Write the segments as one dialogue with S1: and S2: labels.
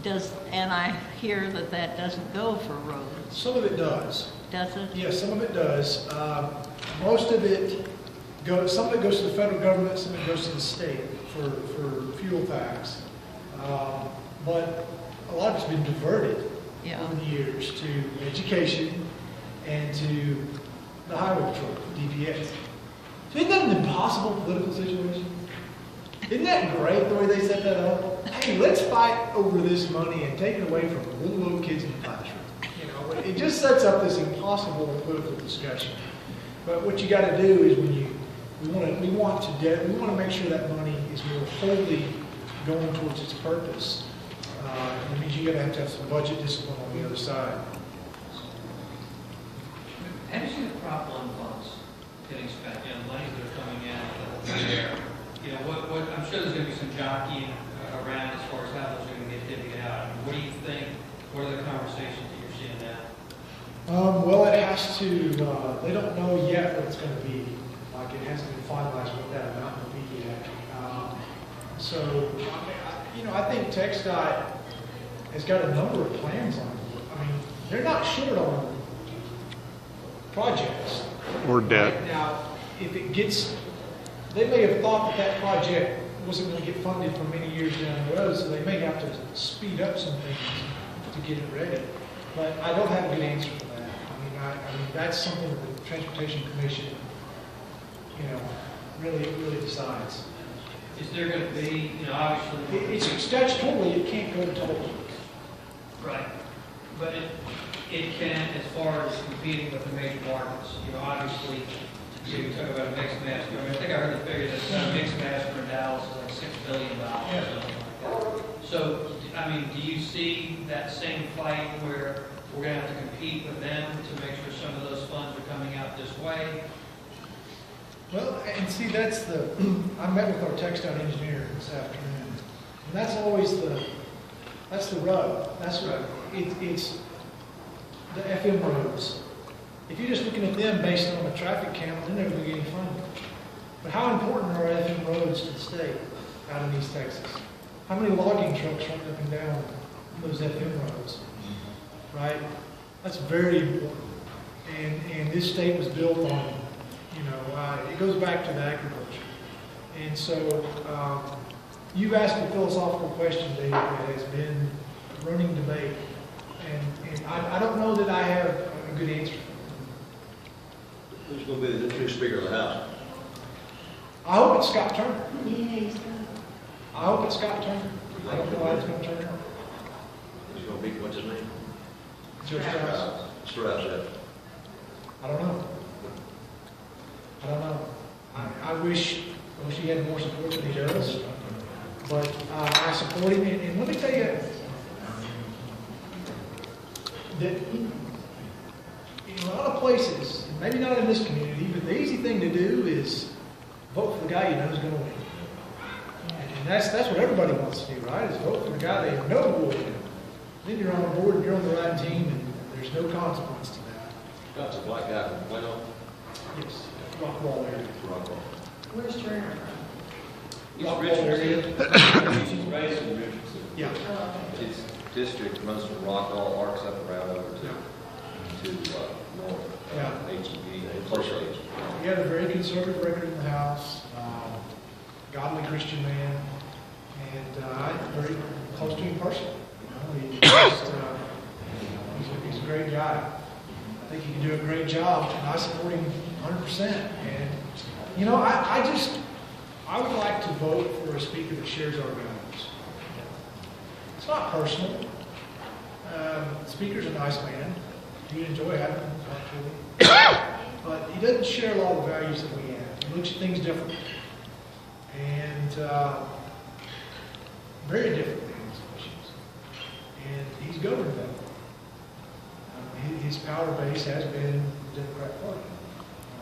S1: And I hear that doesn't go for roads.
S2: Some of it does.
S1: Does it?
S2: Yes, some of it does. Most of it goes, some of it goes to the federal government, some of it goes to the state for fuel tax. But a lot of it's been diverted over the years to education and to the highway patrol, DPS. So isn't that an impossible political situation? Isn't that great the way they set that up? Hey, let's fight over this money and take it away from the little kids in the classroom. You know, it just sets up this impossible political discussion. But what you got to do is we want to make sure that money is more wholly going towards its purpose. It means you got to have some budget discipline on the other side.
S3: How do you see the crop loan funds getting spent? You know, monies that are coming in there. You know, what I'm sure there's going to be some jockeying around as far as how those are going to get divvied out. I mean, what do you think? What are the conversations that you're seeing now?
S2: Well, it has to. They don't know yet what it's going to be. Like, it hasn't been finalized what that amount will be yet. So, I think TxDOT has got a number of plans on it. I mean, they're not short on projects
S4: or debt.
S2: Right now, if it gets, they may have thought that project wasn't going to get funded for many years down the road, so they may have to speed up some things to get it ready. But I don't have a good answer for that. I mean, that's something that the Transportation Commission, really decides.
S3: Is there going to be, obviously...
S2: It's statutorily, it can't go to toll.
S3: Right. But it can, as far as competing with the major markets. Obviously, you talk about a mixed master. I think I heard the figure that mixed master in Dallas is like $6 billion.
S2: Yeah.
S3: So, do you see that same fight where we're going to have to compete with them to make sure some of those funds are coming out this way?
S2: Well, and see, I met with our TxDOT engineer this afternoon, and that's always that's the rub. That's what it's the FM roads. If you're just looking at them based on a traffic count, they're never going to get any funding. But how important are FM roads to the state out in East Texas? How many logging trucks run up and down those FM roads? Right? That's very important. And this state was built on, it goes back to the agriculture. And so you've asked a philosophical question, Dave, that has been a running debate. And I don't know that I have a good answer for it.
S5: Who's going to be the new Speaker of the House?
S2: I hope it's Scott Turner.
S1: Yeah, he's got it.
S2: I hope it's Scott Turner. I don't know why it's going to turn out.
S5: Who's going to be, what's his name?
S2: Joe Strauss.
S5: Strauss, yeah.
S2: I don't know. I wish he had more support than he does. But I support him. And let me tell you that in a lot of places, maybe not in this community, but the easy thing to do is vote for the guy you know is going to win. And that's what everybody wants to do, right? Is vote for the guy they know will win. Then you're on board and you're on the right team, and there's no consequence to that.
S5: Scott's a black guy from Plano.
S2: Yes, Rockwall area.
S5: Rockwall.
S1: Where's Turner from?
S2: Rockwall area.
S5: He's raised in Richardson.
S2: Yeah.
S5: His district runs from Rockwall, arcs up around over to north.
S2: Yeah.
S5: HEB, close age.
S2: He had a very conservative record in the House, godly Christian man, and I'm very close to him personally. He's a great guy. I think he can do a great job, and I support him 100%. And I would like to vote for a speaker that shares our values. It's not personal. The speaker's a nice man. You'd enjoy having him, actually. But he doesn't share a lot of the values that we have. He looks at things differently. And very differently on these issues. And he's governed them. His power base has been the Democrat Party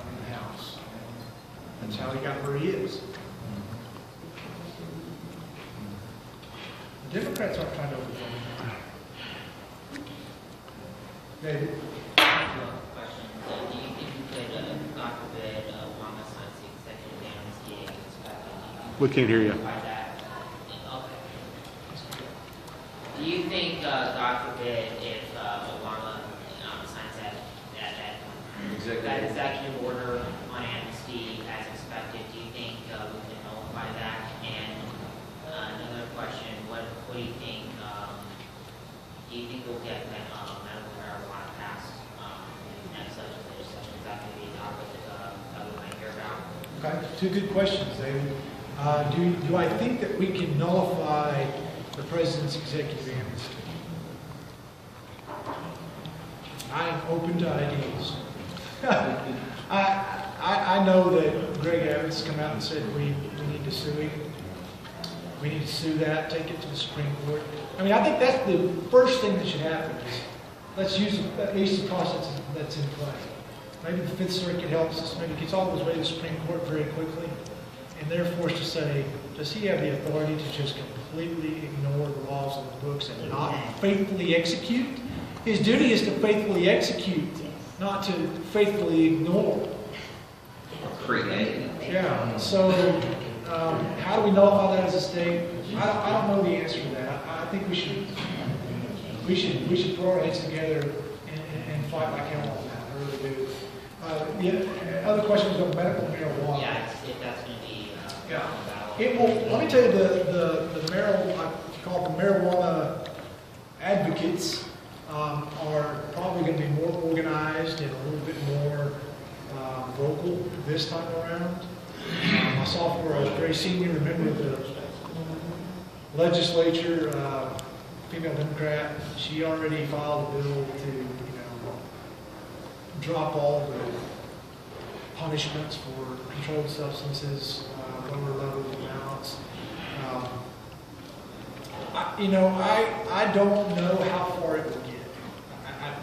S2: in the House. And that's how he got where he is. The Democrats aren't trying to overthrow him. David?
S6: Question. Do you think you could, God forbid, want us not to executive amnesty against federal?
S4: We can't hear you.
S6: Okay. Do you think think, God forbid, if Obama signs that executive order on amnesty as expected, do you think we can nullify that? And another question, what do you think? Do you think we'll get medical marijuana passed in the next legislative session? Is that going to be a topic that we might hear about?
S2: Okay, two good questions, David. Do I think that we can nullify the president's executive amnesty? I am open to ideas. I know that Greg Abbott's come out and said we need to sue him. We need to sue that, take it to the Supreme Court. I mean, I think that's the first thing that should happen is let's use at least the process that's in play. Maybe the Fifth Circuit helps us, maybe gets all those way to the Supreme Court very quickly, and they're forced to say, does he have the authority to just completely ignore the laws of the books and not faithfully execute? His duty is to faithfully execute, not to faithfully ignore.
S5: Create.
S2: Yeah, so how do we nullify that as a state? I don't know the answer to that. I think we should throw our heads together and fight like hell on that. I really do. The other question was about medical marijuana.
S6: Yeah, if that's going to be
S2: Yeah.
S6: about.
S2: It will. Let me tell you, the marijuana, I call it the marijuana advocates, are probably going to be more organized and a little bit more vocal this time around. I saw for a very senior member of the legislature, female Democrat, she already filed a bill to, drop all the punishments for controlled substances, lower level amounts. I don't know how far it will get.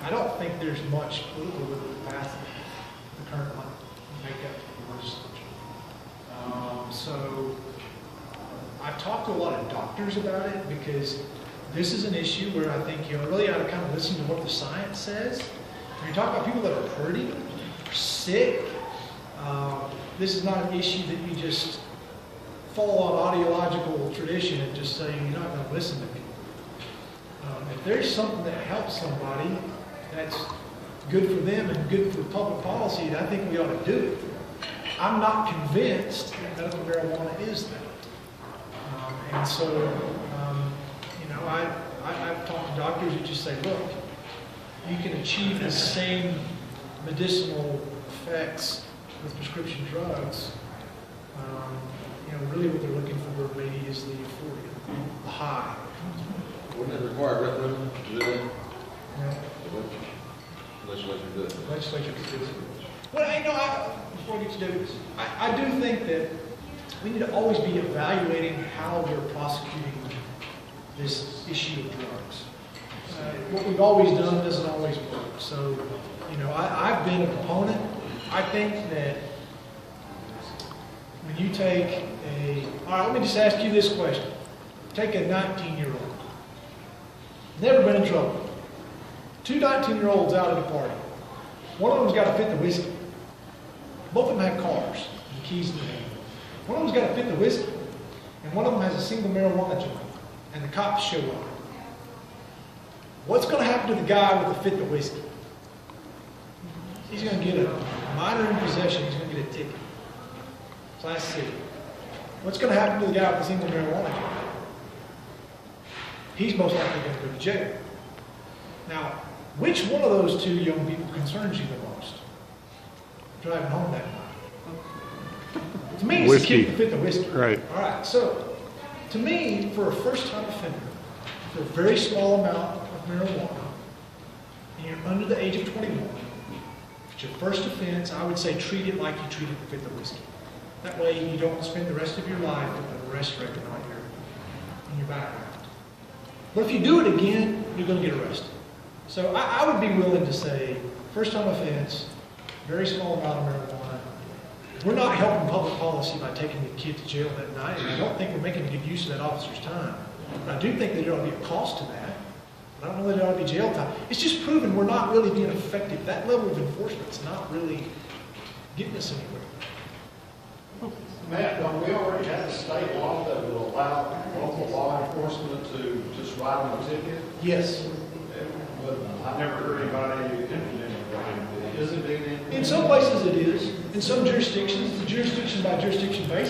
S2: I don't think there's much political capacity the current makeup of the legislature. So I've talked to a lot of doctors about it because this is an issue where I think you really ought to kind of listen to what the science says. When you talk about people that are hurting, sick, this is not an issue that you just fall on ideological tradition and just say you're not going to listen to people. If there's something that helps somebody that's good for them and good for public policy, I think we ought to do it. I'm not convinced that medical marijuana is that. And so, I've talked to doctors who just say, look, you can achieve the same medicinal effects with prescription drugs. Really what they're looking for maybe is the euphoria, the high.
S5: Wouldn't it require referendum to do that?
S2: Yeah.
S5: Legislature do it.
S2: Legislature could do it. Well, before I get to do this, I do think that we need to always be evaluating how we're prosecuting this issue of drugs. What we've always done doesn't always work. So, I've been a proponent. I think that when you take all right, let me just ask you this question. Take a 19-year-old, never been in trouble. Two 19-year-olds out at a party. One of them's got a fifth of whiskey. Both of them have cars and keys in their hand. One of them's got a fifth of whiskey, and one of them has a single marijuana joint, and the cops show up. What's going to happen to the guy with the fifth of whiskey? He's going to get a minor in possession. He's going to get a ticket. Class C. What's going to happen to the guy with the single marijuana joint? He's most likely going to go to jail. Now, which one of those two young people concerns you the most? Driving home that night. To me, it's the kid with the fifth of whiskey.
S4: Right.
S2: All right. So, to me, for a first-time offender, for a very small amount of marijuana, and you're under the age of 21, if it's your first offense, I would say treat it like you treated the fifth of whiskey. That way you don't spend the rest of your life with an arrest record in your background. But if you do it again, you're going to get arrested. So I would be willing to say, first-time offense, very small amount of marijuana. We're not helping public policy by taking the kid to jail that night, and I don't think we're making a good use of that officer's time. But I do think that there ought to be a cost to that. But I don't know that there ought to be jail time. It's just proven we're not really being effective. That level of enforcement is not really getting us anywhere.
S7: Matt, don't we already have a state law that will allow local law enforcement to just
S4: writing a ticket?
S2: Yes.
S4: But I've never heard anybody implementing it. Is it being implemented?
S2: In some places it is. In some jurisdictions, it's a jurisdiction by jurisdiction basis.